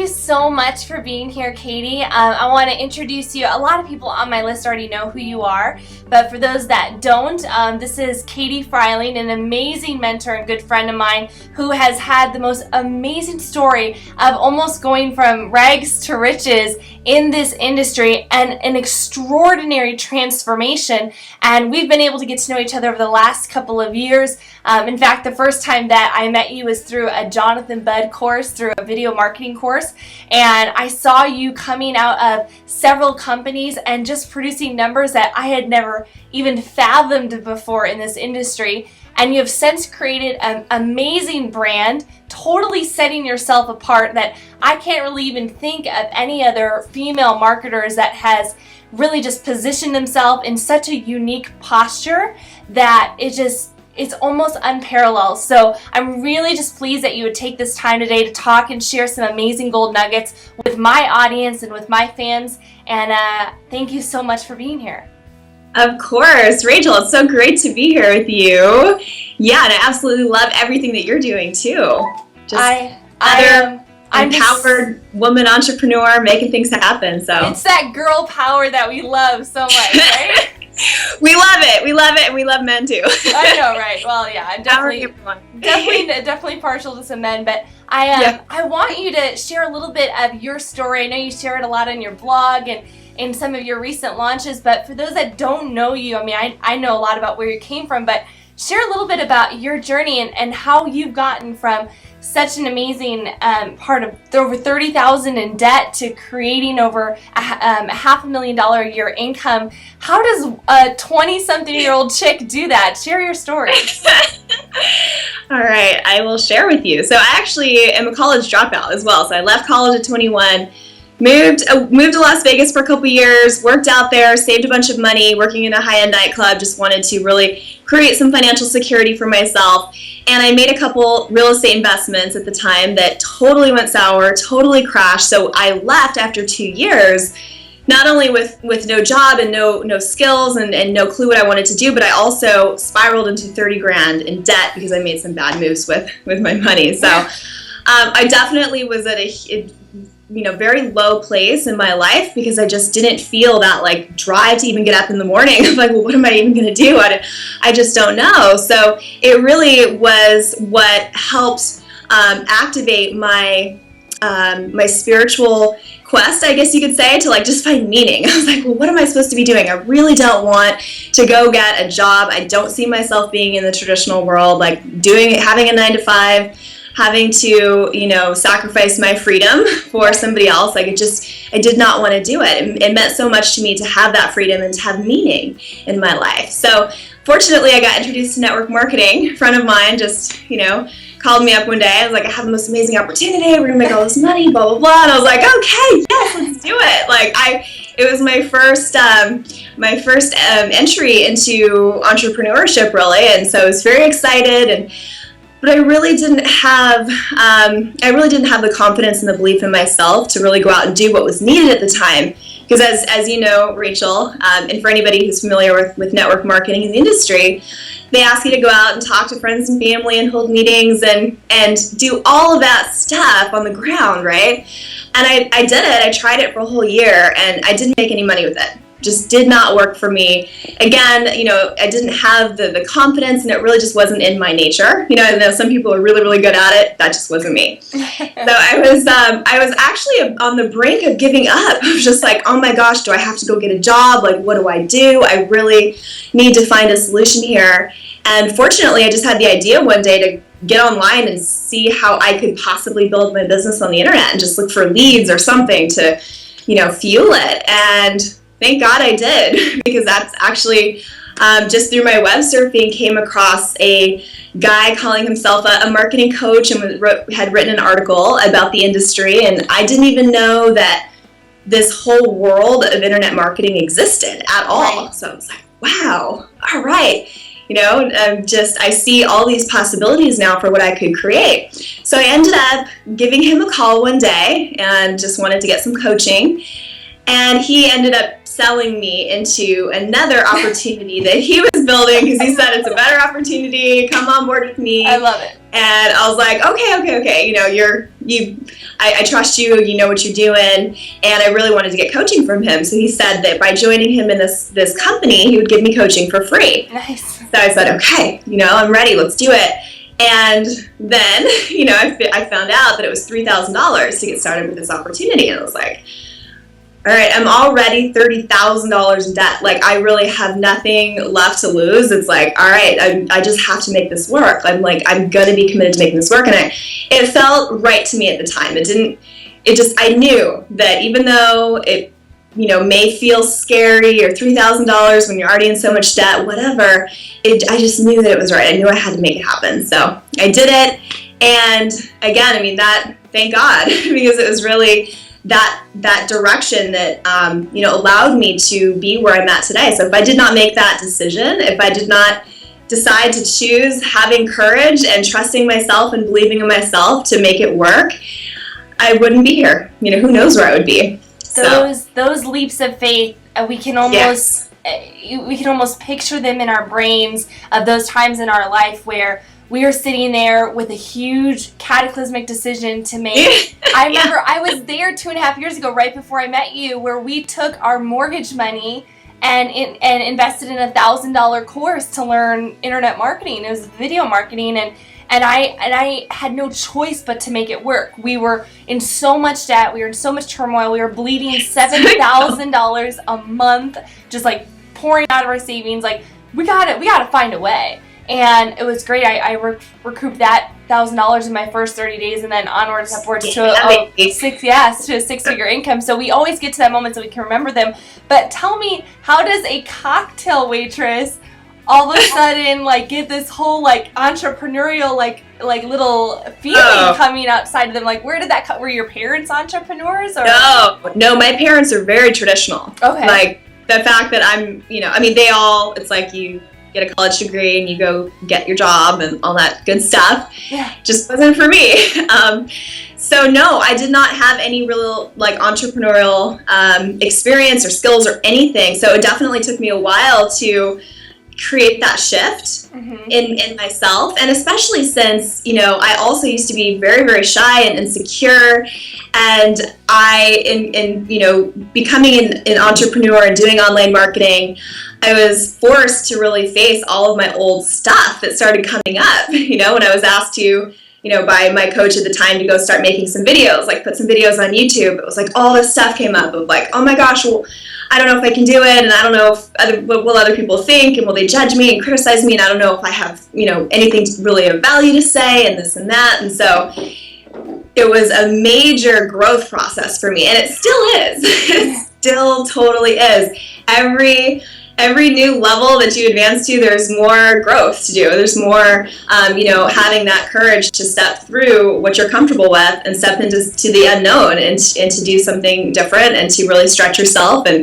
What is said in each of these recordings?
you so much for being here, Katie. I want to introduce you. A lot of people on my list already know who you are, but for those that don't, this is Katie Freiling, an amazing mentor and good friend of mine who has had the most amazing story of almost going from rags to riches in this industry and an extraordinary transformation. And we've been able to get to know each other over the last couple of years. In fact, the first time that I met you was through a Jonathan Budd course, through a video marketing course, and I saw you coming out of several companies and just producing numbers that I had never even fathomed before in this industry. And you have since created an amazing brand, totally setting yourself apart that I can't really even think of any other female marketers that has really just positioned themselves in such a unique posture that it's almost unparalleled. So I'm really just pleased that you would take this time today to talk and share some amazing gold nuggets with my audience and with my fans. And thank you so much for being here. Of course, Rachel, it's so great to be here with you. Yeah, and I absolutely love everything that you're doing too. I'm empowered woman entrepreneur making things happen. So it's that girl power that we love so much, right? We love it, and we love men too. I know, right? Well, yeah, I'm definitely partial to some men, but I want you to share a little bit of your story. I know you share it a lot on your blog and in some of your recent launches, but for those that don't know you, I mean, I know a lot about where you came from, but share a little bit about your journey and how you've gotten from such an amazing part of over $30,000 in debt to creating over a $500,000 a year income. How does a 20-something-year-old chick do that? Share your story. All right, I will share with you. So I actually am a college dropout as well. So I left college at 21. Moved to Las Vegas for a couple years, worked out there, saved a bunch of money, working in a high-end nightclub, just wanted to really create some financial security for myself. And I made a couple real estate investments at the time that totally went sour, totally crashed. So I left after 2 years, not only with no job and no skills and no clue what I wanted to do, but I also spiraled into 30 grand in debt because I made some bad moves with my money. So I definitely was at a very low place in my life because I just didn't feel that like drive to even get up in the morning. I'm like, well, what am I even going to do? I just don't know. So it really was what helped activate my my spiritual quest, I guess you could say, to like just find meaning. I was like, well, what am I supposed to be doing? I really don't want to go get a job. I don't see myself being in the traditional world, like having a 9-to-5. Having to, sacrifice my freedom for somebody else. Like I did not want to do it. It meant so much to me to have that freedom and to have meaning in my life. So fortunately, I got introduced to network marketing. A friend of mine just, called me up one day. I was like, I have the most amazing opportunity. We're gonna make all this money, blah, blah, blah. And I was like, okay, yes, let's do it. It was my first entry into entrepreneurship, really. And so I was very excited but I really didn't have the confidence and the belief in myself to really go out and do what was needed at the time. Because as you know, Rachel, and for anybody who's familiar with network marketing in the industry, they ask you to go out and talk to friends and family and hold meetings and do all of that stuff on the ground, right? And I did it. I tried it for a whole year, and I didn't make any money with it. Just did not work for me. Again, I didn't have the confidence, and it really just wasn't in my nature. I know some people are really, really good at it. That just wasn't me. So I was actually on the brink of giving up. I was just like, oh my gosh, do I have to go get a job? Like, what do I do? I really need to find a solution here. And fortunately, I just had the idea one day to get online and see how I could possibly build my business on the internet and just look for leads or something to, fuel it. And thank God I did, because that's actually just through my web surfing came across a guy calling himself a marketing coach and had written an article about the industry, and I didn't even know that this whole world of internet marketing existed at all. Right. So I was like, wow, all right. I see all these possibilities now for what I could create. So I ended up giving him a call one day and just wanted to get some coaching. And he ended up selling me into another opportunity that he was building because he said it's a better opportunity. Come on board with me. I love it. And I was like, okay. I trust you, you know what you're doing, and I really wanted to get coaching from him. So he said that by joining him in this company, he would give me coaching for free. Nice. So I said, okay, I'm ready, let's do it. And then, I found out that it was $3,000 to get started with this opportunity, and I was like, all right, I'm already $30,000 in debt. Like, I really have nothing left to lose. It's like, all right, I just have to make this work. I'm going to be committed to making this work. And it felt right to me at the time. I knew that even though it, may feel scary, or $3,000 when you're already in so much debt, whatever, I just knew that it was right. I knew I had to make it happen. So I did it. And again, thank God, because it was really that direction that allowed me to be where I'm at today. So if I did not make that decision, if I did not decide to choose having courage and trusting myself and believing in myself to make it work, I wouldn't be here. Who knows where I would be. Those leaps of faith, we can almost picture them in our brains, of those times in our life where we are sitting there with a huge cataclysmic decision to make. I remember I was there 2.5 years ago, right before I met you, where we took our mortgage money and invested in a $1,000 course to learn internet marketing. It was video marketing, and I had no choice but to make it work. We were in so much debt. We were in so much turmoil. We were bleeding $7,000 a month, just like pouring out of our savings. Like, we gotta find a way. And it was great. I recouped that $1,000 in my first 30 days, and then onwards, upwards to a six-figure income. So we always get to that moment so we can remember them. But tell me, how does a cocktail waitress all of a sudden get this whole entrepreneurial little feeling coming outside of them? Where did that come? Were your parents entrepreneurs? Or? No, my parents are very traditional. Okay. The fact that I'm, they all, it's like you get a college degree and you go get your job and all that good stuff. Yeah. Just wasn't for me. So no, I did not have any real entrepreneurial experience or skills or anything. So it definitely took me a while to create that shift in myself, and especially since I also used to be very, very shy and insecure, and in becoming an entrepreneur and doing online marketing, I was forced to really face all of my old stuff that started coming up. When I was asked to by my coach at the time to go start making some videos, put some videos on YouTube, it was all this stuff came up of oh my gosh, well, I don't know if I can do it, and I don't know what will other people think, and will they judge me and criticize me, and I don't know if I have, anything really of value to say, and this and that. And so it was a major growth process for me, and it still is. It still totally is. Every new level that you advance to, there's more growth to do. There's more, having that courage to step through what you're comfortable with and step into the unknown and to do something different and to really stretch yourself. So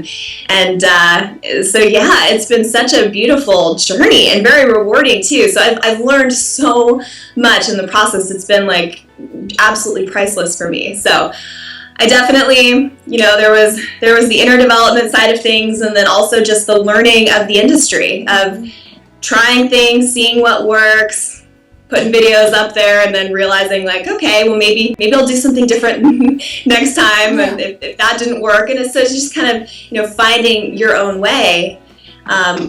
yeah, it's been such a beautiful journey and very rewarding too. So I've learned so much in the process. It's been absolutely priceless for me. So I definitely, there was the inner development side of things, and then also just the learning of the industry, of trying things, seeing what works, putting videos up there, and then realizing okay, well maybe I'll do something different next time, and if that didn't work. And it's just kind of, finding your own way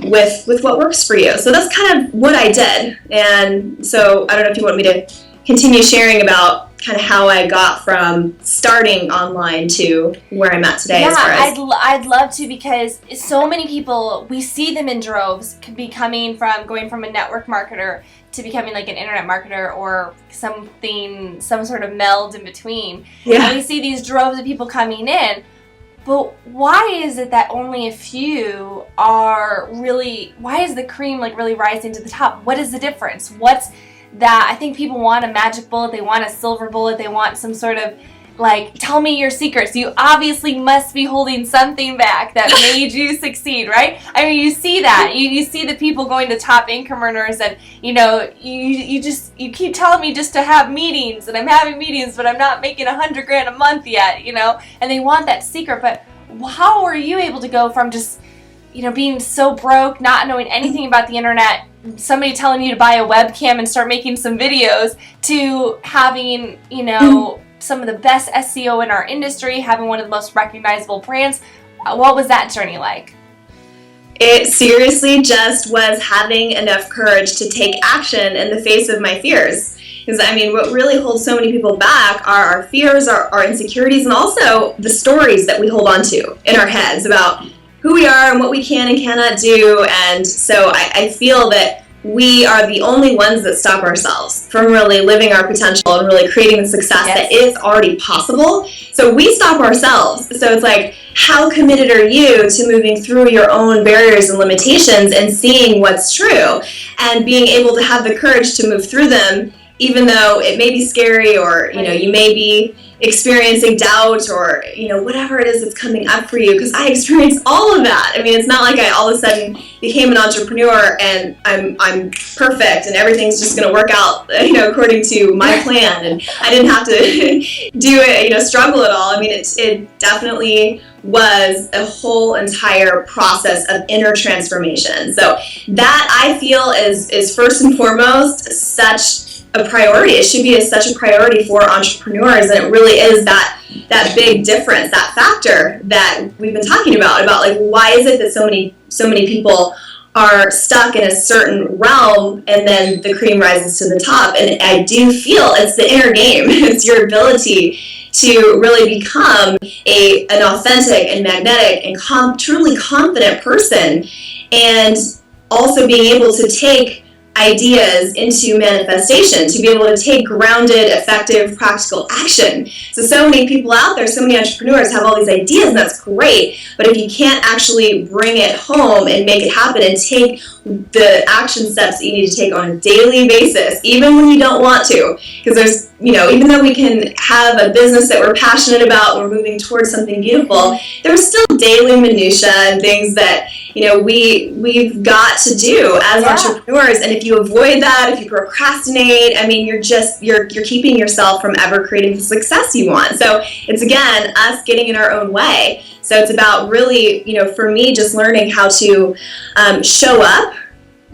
with what works for you. So that's kind of what I did. And so I don't know if you want me to continue sharing about kind of how I got from starting online to where I'm at today. Yeah, I'd love to, because so many people, we see them in droves, could be going from a network marketer to becoming an internet marketer, or some sort of meld in between. Yeah. And we see these droves of people coming in, but why is it that only a few are really, why is the cream really rising to the top? What is the difference? What's that? I think people want a magic bullet, they want a silver bullet, they want some sort of tell me your secrets. You obviously must be holding something back that made you succeed, right? I mean, you see that. You see the people going to top income earners, and you keep telling me just to have meetings, and I'm having meetings, but I'm not making $100,000 a month yet, and they want that secret. But how are you able to go from just being so broke, not knowing anything about the internet, somebody telling you to buy a webcam and start making some videos, to having, some of the best SEO in our industry, having one of the most recognizable brands. What was that journey like? It seriously just was having enough courage to take action in the face of my fears. Because, I mean, what really holds so many people back are our fears, our insecurities, and also the stories that we hold on to in our heads about who we are and what we can and cannot do. And so I feel that we are the only ones that stop ourselves from really living our potential and really creating the success that is already possible. So we stop ourselves. So it's like, how committed are you to moving through your own barriers and limitations and seeing what's true and being able to have the courage to move through them, even though it may be scary, or you may be experiencing doubt, or whatever it is that's coming up for you, because I experienced all of that. I mean, it's not like I all of a sudden became an entrepreneur and I'm perfect and everything's just going to work out according to my plan, and I didn't have to do it struggle at all. I mean, it definitely was a whole entire process of inner transformation. So that, I feel, is first and foremost such a priority. It should be such a priority for entrepreneurs, and it really is that big difference, that factor that we've been talking about like, why is it that so many people are stuck in a certain realm and then the cream rises to the top? And I do feel it's the inner game. It's your ability to really become an authentic and magnetic and truly confident person, and also being able to take ideas into manifestation, to be able to take grounded, effective, practical action. So many people out there, so many entrepreneurs have all these ideas, and that's great, but if you can't actually bring it home and make it happen and take the action steps that you need to take on a daily basis, even when you don't want to, because there's, even though we can have a business that we're passionate about, we're moving towards something beautiful, there's still daily minutia and things that we've got to do as entrepreneurs. And if you avoid that, if you procrastinate, I mean, you're keeping yourself from ever creating the success you want. So it's, again, us getting in our own way. So it's about really, for me, just learning how to show up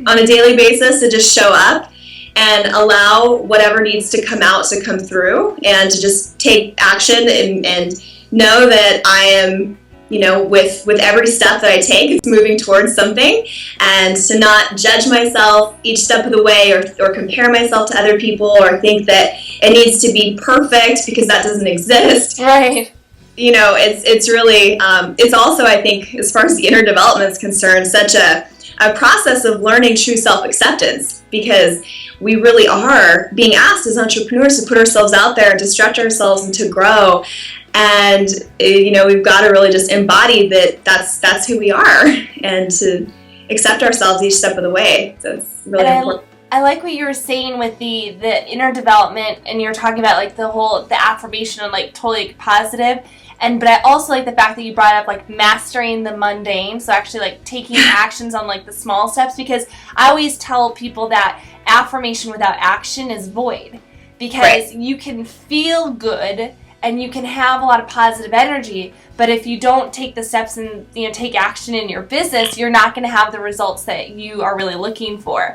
on a daily basis, to just show up and allow whatever needs to come out to come through, and to just take action and know that I am, with every step that I take, it's moving towards something, and to not judge myself each step of the way, or compare myself to other people, or think that it needs to be perfect, because that doesn't exist. Right. It's really, it's also, I think, as far as the inner development is concerned, such a process of learning true self-acceptance, because we really are being asked as entrepreneurs to put ourselves out there and to stretch ourselves and to grow. And, we've got to really just embody that's who we are, and to accept ourselves each step of the way. So it's really important. I like what you were saying with the inner development, and you're talking about like the affirmation and like totally positive. But I also like the fact that you brought up like mastering the mundane, so actually like taking actions on like the small steps, because I always tell people that affirmation without action is void, because you can feel good and you can have a lot of positive energy, but if you don't take the steps and take action in your business, you're not going to have the results that you are really looking for.